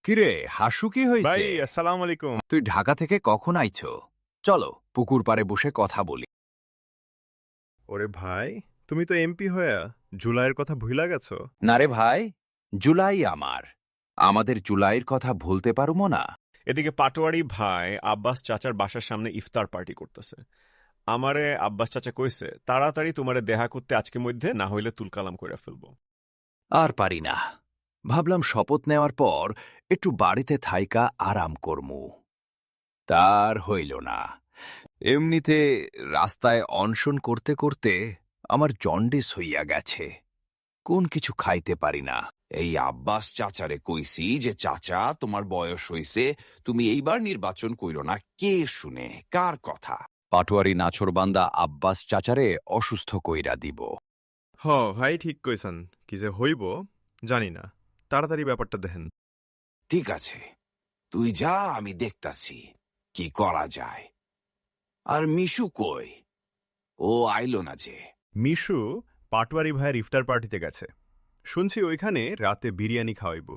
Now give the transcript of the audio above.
কিরে হাসু কি ভাই হইছে? আসসালামু আলাইকুম। তুই ঢাকা থেকে কখন আইছো? চলো পুকুর পাড়ে বসে কথা বলি। ওরে ভাই, তুমি তো এমপি হয়ে জুলাইয়ের কথা ভুইলা গেছো। না রে ভাই, জুলাই আমাদের জুলাইয়ের কথা ভুলতে পারুমো না। এদিকে পাটোয়ারি ভাই আব্বাস চাচার বাসার সামনে ইফতার পার্টি করতেছে। আমারে আব্বাস চাচা কইছে তাড়াতাড়ি তোমারে দেখা করতে আজকে মধ্যে, না হইলে তুলকালাম কইরা ফেলবো। আর পারি না। ভাবলাম শপথ নেওয়ার পর একটু বাড়িতে থাইকা আরাম করমু। তার হইল না। এমনিতে রাস্তায় অনশন করতে করতে আমার জন্ডিস হইয়া গেছে। কোন কিছু খাইতে পারি না। এই আব্বাস চাচারে কইছি যে চাচা তোমার বয়স হইছে, তুমি এইবার নির্বাচন কইরো না। কে শুনে কার কথা? পাটোয়ারি নাছরবান্দা আব্বাস চাচারে অসুস্থ কইরা দিব। ভাই ঠিক কইছেন, কি যে হইব জানি না। তাড়াতাড়ি ব্যাপারটা দেখেন। ঠিক আছে, তুই যা, আমি দেখতাছি কি করা যায়। আর মিশু কই? ও আইলো না যে? মিশু পাটোয়ারি ভাইয়ের ইফতার পার্টিতে গেছে। শুনছি ওইখানে রাতে বিরিয়ানি খাওয়াইব।